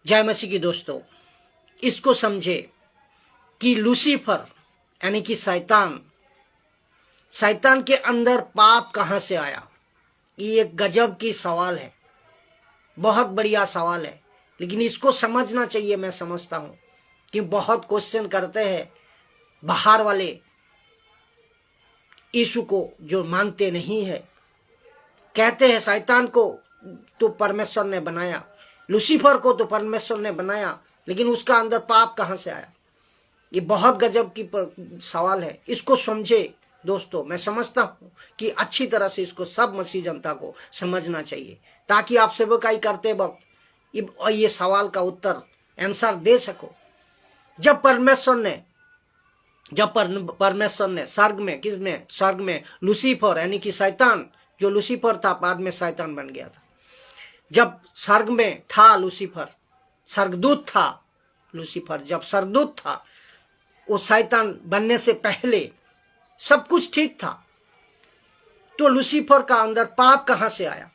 जय मसीह की दोस्तों, इसको समझे कि लूसीफर यानी कि शैतान के अंदर पाप कहां से आया। ये एक गजब की सवाल है, बहुत बढ़िया सवाल है, लेकिन इसको समझना चाहिए। मैं समझता हूं कि बहुत क्वेश्चन करते हैं बाहर वाले यीशु को, जो मानते नहीं है। कहते हैं शैतान को तो परमेश्वर ने बनाया, लूसीफर को तो परमेश्वर ने बनाया, लेकिन उसका अंदर पाप कहां से आया। ये बहुत गजब की सवाल है। इसको समझे दोस्तों। मैं समझता हूं कि अच्छी तरह से इसको सब मसीह जनता को समझना चाहिए, ताकि आप सेवकाई करते वक्त ये सवाल का उत्तर आंसर दे सको। जब परमेश्वर ने स्वर्ग में लूसीफर यानी कि शैतान, जो लूसीफर था बाद में शैतान बन गया था। जब स्वर्ग में था लूसीफर, स्वर्गदूत था लूसीफर, जब स्वर्गदूत था, वो शैतान बनने से पहले सब कुछ ठीक था। तो लूसीफर का अंदर पाप कहां से आया,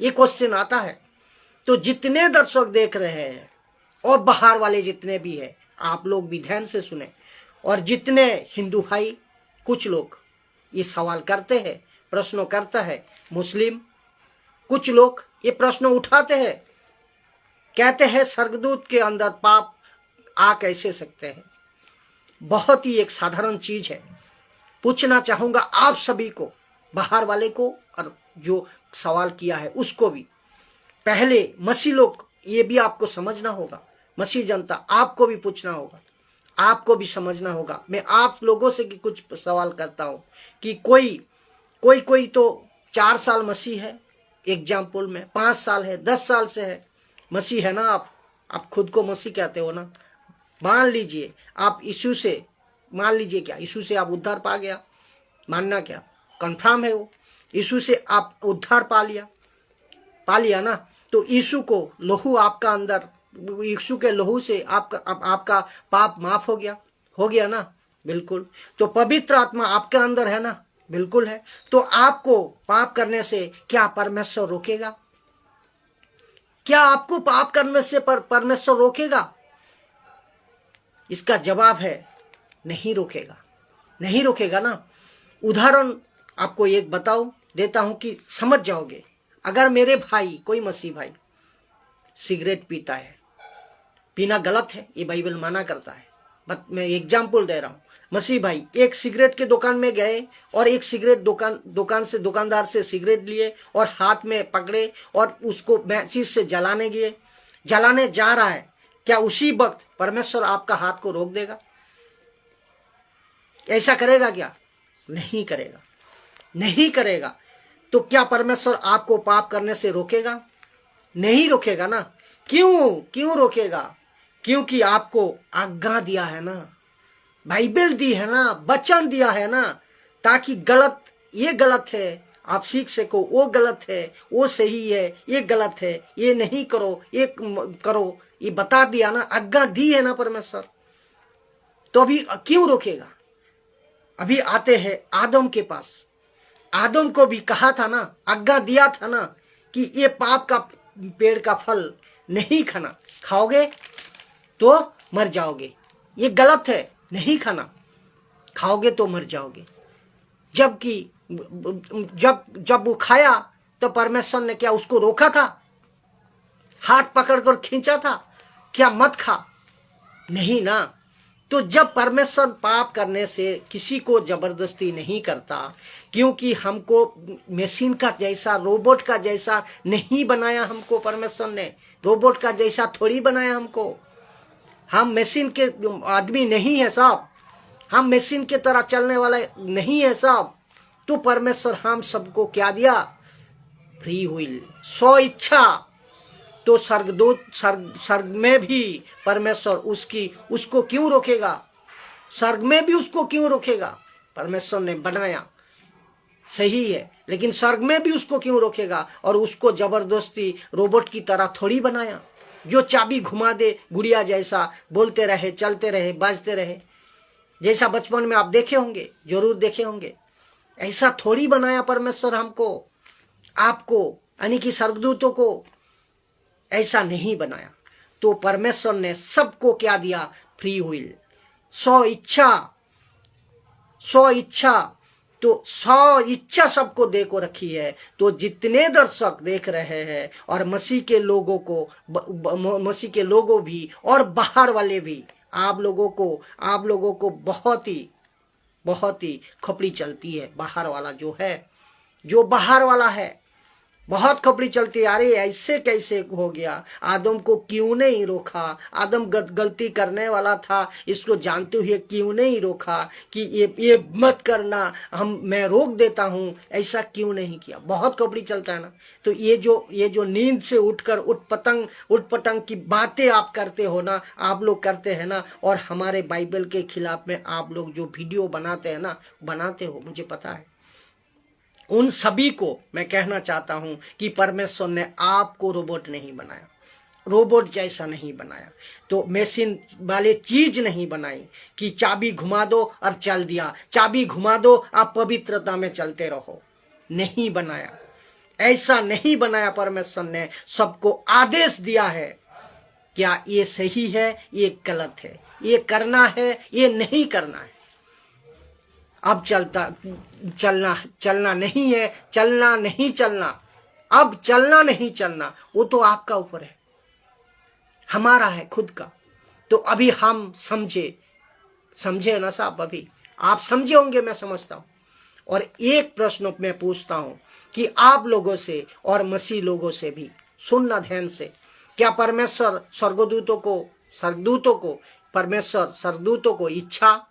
ये क्वेश्चन आता है। तो जितने दर्शक देख रहे हैं और बाहर वाले जितने भी है, आप लोग भी ध्यान से सुने। और जितने हिंदू भाई, कुछ लोग ये सवाल करते हैं, प्रश्न करता है, मुस्लिम कुछ लोग ये प्रश्न उठाते हैं, कहते हैं स्वर्गदूत के अंदर पाप आ कैसे सकते हैं। बहुत ही एक साधारण चीज है। पूछना चाहूंगा आप सभी को, बाहर वाले को और जो सवाल किया है उसको भी। पहले मसीह लोग, ये भी आपको समझना होगा, मसीह जनता आपको भी पूछना होगा, आपको भी समझना होगा। मैं आप लोगों से कुछ सवाल करता हूं कि कोई तो 4 साल मसीह है, एग्जाम्पल में 5 साल है, 10 साल से है मसीह है ना। आप खुद को मसीह कहते हो ना। मान लीजिए आप यीशु से, मान लीजिए क्या यीशु से आप उद्धार पा गया, मानना क्या कंफर्म है वो, यीशु से आप उद्धार पा लिया ना। तो यीशु को लहू आपका अंदर, यीशु के लहू से आपका पाप माफ हो गया ना, बिल्कुल। तो पवित्र आत्मा आपके अंदर है ना, बिल्कुल है। तो आपको पाप करने से क्या परमेश्वर रोकेगा? क्या आपको पाप करने से परमेश्वर रोकेगा? इसका जवाब है नहीं रोकेगा ना। उदाहरण आपको एक देता हूं कि समझ जाओगे। अगर मेरे भाई, कोई मसीह भाई सिगरेट पीता है, पीना गलत है, ये बाइबल मना करता है, बट मैं एग्जाम्पल दे रहा हूं। मसीह भाई एक सिगरेट के दुकान में गए और एक सिगरेट दुकानदार से सिगरेट लिए और हाथ में पकड़े और उसको मैचिस से जलाने जा रहा है, क्या उसी वक्त परमेश्वर आपका हाथ को रोक देगा? ऐसा करेगा क्या? नहीं करेगा। तो क्या परमेश्वर आपको पाप करने से रोकेगा? नहीं रोकेगा ना। क्यों रोकेगा? क्योंकि आपको आज्ञा दिया है ना, बाइबल दी है ना, वचन दिया है ना, ताकि ये गलत है आप सीख सको, वो गलत है वो सही है, ये गलत है ये नहीं करो, ये करो, ये बता दिया ना, आज्ञा दी है ना परमेश्वर। तो अभी क्यों रोकेगा? अभी आते हैं आदम के पास। आदम को भी कहा था ना, आज्ञा दिया था ना कि ये पाप का पेड़ का फल नहीं खाना, खाओगे तो मर जाओगे, ये गलत है, नहीं खाना, खाओगे तो मर जाओगे। जबकि जब वो खाया तो परमेश्वर ने क्या उसको रोका था? हाथ पकड़कर खींचा था क्या मत खा? नहीं ना। तो जब परमेश्वर पाप करने से किसी को जबरदस्ती नहीं करता, क्योंकि हमको मशीन का जैसा, रोबोट का जैसा नहीं बनाया हमको परमेश्वर ने, रोबोट का जैसा थोड़ी बनाया हमको। हम मशीन के आदमी नहीं है साहब, हम मशीन के तरह चलने वाले नहीं है साहब। तो परमेश्वर हम सबको क्या दिया? फ्री विल, स्व इच्छा। तो स्वर्ग में भी परमेश्वर उसको क्यों रोकेगा? स्वर्ग में भी उसको क्यों रोकेगा? परमेश्वर ने बनाया सही है, लेकिन स्वर्ग में भी उसको क्यों रोकेगा? और उसको जबरदस्ती रोबोट की तरह थोड़ी बनाया, जो चाबी घुमा दे गुड़िया जैसा, बोलते रहे, चलते रहे, बाजते रहे, जैसा बचपन में आप देखे होंगे, जरूर देखे होंगे। ऐसा थोड़ी बनाया परमेश्वर हमको, आपको, यानी कि स्वर्गदूतों को ऐसा नहीं बनाया। तो परमेश्वर ने सबको क्या दिया? फ्री विल, स्व इच्छा। तो 100 इच्छा सबको दे को रखी है। तो जितने दर्शक देख रहे हैं और मसीह के लोगों भी और बाहर वाले भी, आप लोगों को बहुत ही खपड़ी चलती है। बाहर वाला जो बाहर वाला है, बहुत खपड़ी चलती है। अरे ऐसे कैसे हो गया? आदम को क्यों नहीं रोका? आदम गलती करने वाला था, इसको जानते हुए क्यों नहीं रोका कि ये मत करना, मैं रोक देता हूं, ऐसा क्यों नहीं किया? बहुत खपड़ी चलता है ना। तो ये जो नींद से उठकर उठपटंग की बातें आप करते हो ना, आप लोग करते हैं ना, और हमारे बाइबल के खिलाफ में आप लोग जो वीडियो बनाते हो, मुझे पता है। उन सभी को मैं कहना चाहता हूं कि परमेश्वर ने आपको रोबोट नहीं बनाया, रोबोट जैसा नहीं बनाया, तो मशीन वाले चीज नहीं बनाई कि चाबी घुमा दो और चल दिया, चाबी घुमा दो आप पवित्रता में चलते रहो। नहीं बनाया, ऐसा नहीं बनाया। परमेश्वर ने सबको आदेश दिया है, क्या ये सही है, ये गलत है, ये करना है, ये नहीं करना है। अब चलना नहीं है, चलना नहीं चलना, अब चलना नहीं चलना, वो तो आपका ऊपर है, हमारा है खुद का। तो अभी हम समझे ना साहब, अभी आप समझे होंगे, मैं समझता हूं। और एक प्रश्न मैं पूछता हूं कि आप लोगों से और मसीह लोगों से भी सुनना ध्यान से, क्या परमेश्वर स्वर्गदूतों को इच्छा,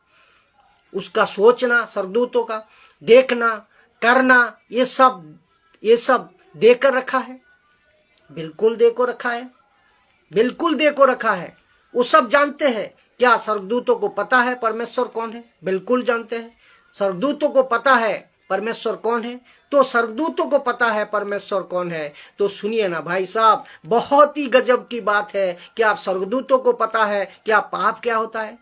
उसका सोचना, स्वर्गदूतों का देखना, करना, ये सब देकर रखा है? बिल्कुल देकर रखा है, बिल्कुल देकर रखा है। वो सब जानते हैं। क्या स्वर्गदूतों को पता है परमेश्वर कौन है? बिल्कुल जानते हैं। स्वर्गदूतों को पता है परमेश्वर कौन है। तो स्वर्गदूतों को पता है परमेश्वर कौन है, तो सुनिए ना भाई साहब, बहुत ही गजब की बात है कि आप स्वर्गदूतों को पता है क्या पाप क्या होता है,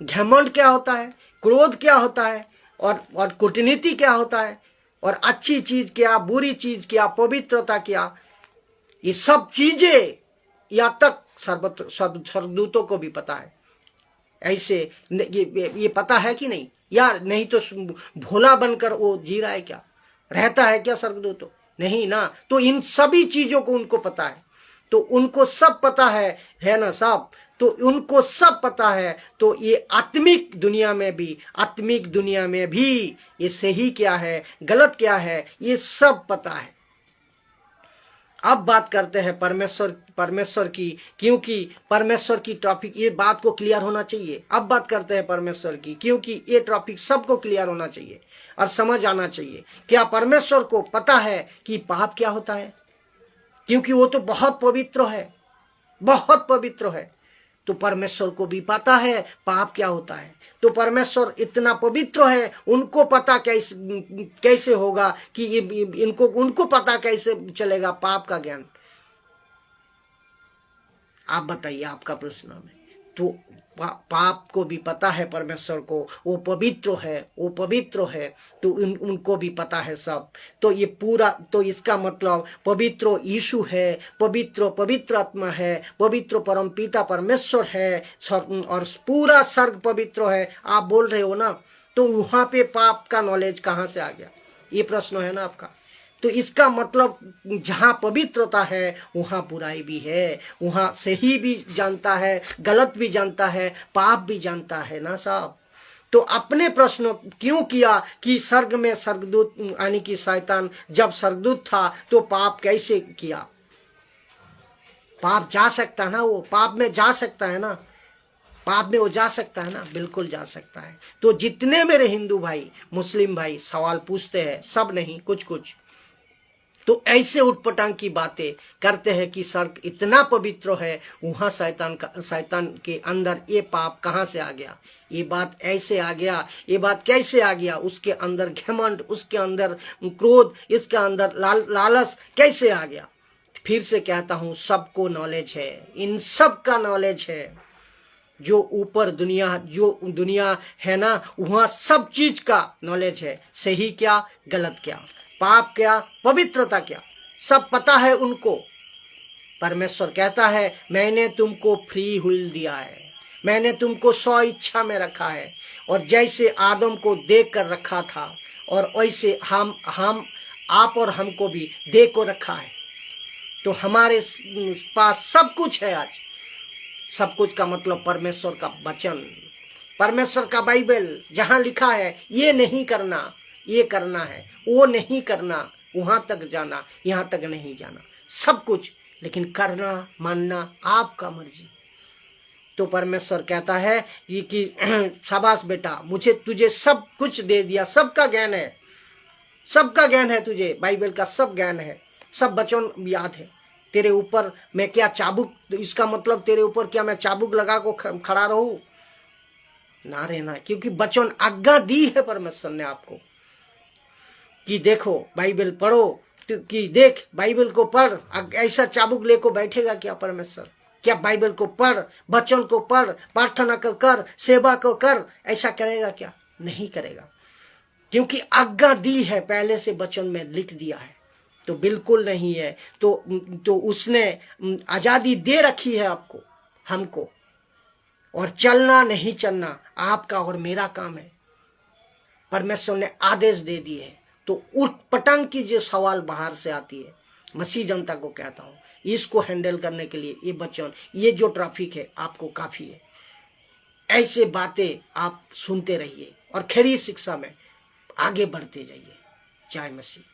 घमंड क्या होता है, क्रोध क्या होता है, और कूटनीति क्या होता है, और अच्छी चीज क्या, बुरी चीज क्या, पवित्रता क्या, ये सब चीजें यहाँ तक स्वर्गदूतों को भी पता है। ऐसे ये पता है कि नहीं यार? नहीं तो भोला बनकर वो जी रहा है क्या, रहता है क्या स्वर्गदूतों? नहीं ना। तो इन सभी चीजों को उनको पता है, तो उनको सब पता है ना साहब। तो उनको सब पता है। तो ये आत्मिक दुनिया में भी ये सही क्या है, गलत क्या है, ये सब पता है। अब बात करते हैं परमेश्वर की, क्योंकि परमेश्वर की टॉपिक, ये बात को क्लियर होना चाहिए। अब बात करते हैं परमेश्वर की, क्योंकि ये टॉपिक सबको क्लियर होना चाहिए और समझ आना चाहिए। क्या परमेश्वर को पता है कि पाप क्या होता है? क्योंकि वो तो बहुत पवित्र है, बहुत पवित्र है। तो परमेश्वर को भी पता है पाप क्या होता है। तो परमेश्वर इतना पवित्र है, उनको पता कैसे होगा कि उनको पता कैसे चलेगा पाप का ज्ञान? आप बताइए, आपका प्रश्न में। तो पाप को भी पता है परमेश्वर को, वो पवित्र है, तो उनको भी पता है सब। तो ये पूरा, तो इसका मतलब पवित्र यीशु है, पवित्र आत्मा है, पवित्र परम पिता परमेश्वर है, और पूरा स्वर्ग पवित्र है। आप बोल रहे हो ना, तो वहां पे पाप का नॉलेज कहां से आ गया? ये प्रश्न है ना आपका। तो इसका मतलब जहां पवित्रता है वहां बुराई भी है, वहां सही भी जानता है, गलत भी जानता है, पाप भी जानता है ना साहब। तो अपने प्रश्न क्यों किया कि स्वर्ग में स्वर्गदूत यानी कि शैतान जब स्वर्गदूत था तो पाप कैसे किया? पाप जा सकता है ना, वो पाप में जा सकता है ना, पाप में वो जा सकता है ना, बिल्कुल जा सकता है। तो जितने मेरे हिंदू भाई, मुस्लिम भाई सवाल पूछते हैं, सब नहीं, कुछ तो ऐसे उठपटांग की बातें करते हैं कि स्वर्ग इतना पवित्र है, वहां शैतान के अंदर ये पाप कहां से आ गया? ये बात ऐसे आ गया, ये बात कैसे आ गया? उसके अंदर घमंड, उसके अंदर क्रोध, इसके अंदर लालच कैसे आ गया? फिर से कहता हूं, सबको नॉलेज है, इन सब का नॉलेज है। जो ऊपर दुनिया है ना, वहां सब चीज का नॉलेज है, सही क्या, गलत क्या, पाप क्या, पवित्रता क्या, सब पता है उनको। परमेश्वर कहता है मैंने तुमको फ्री विल दिया है, मैंने तुमको स्व इच्छा में रखा है, और जैसे आदम को देख कर रखा था और वैसे हम आप और हमको भी दे को रखा है। तो हमारे पास सब कुछ है आज। सब कुछ का मतलब परमेश्वर का वचन, परमेश्वर का बाइबल, जहां लिखा है ये नहीं करना, ये करना है, वो नहीं करना, वहां तक जाना, यहां तक नहीं जाना, सब कुछ, लेकिन करना मानना आपका मर्जी। तो परमेश्वर कहता है ये कि शाबाश बेटा, मुझे तुझे सब कुछ दे दिया, सबका ज्ञान है, सबका ज्ञान है तुझे, बाइबल का सब ज्ञान है, सब वचन याद है। तेरे ऊपर मैं क्या चाबुक, इसका मतलब तेरे ऊपर क्या मैं चाबुक लगा को खड़ा रहूं? ना रहना, क्योंकि वचन आज्ञा दी है परमेश्वर ने आपको कि देखो बाइबल पढ़ो, कि देख बाइबल को पढ़। ऐसा चाबुक लेको बैठेगा क्या परमेश्वर? क्या बाइबल को पढ़, वचन को पढ़, प्रार्थना को कर, सेवा को कर, ऐसा करेगा क्या? नहीं करेगा, क्योंकि आज्ञा दी है, पहले से वचन में लिख दिया है। तो बिल्कुल नहीं है। तो उसने आजादी दे रखी है आपको, हमको, और चलना नहीं चलना आपका और मेरा काम है। परमेश्वर ने आदेश दे दिए है। तो उठ पटंग की जो सवाल बाहर से आती है, मसीह जनता को कहता हूं, इसको हैंडल करने के लिए ये वचन, ये जो ट्रैफिक है आपको काफी है। ऐसे बातें आप सुनते रहिए और खरी शिक्षा में आगे बढ़ते जाइए। जय मसीह।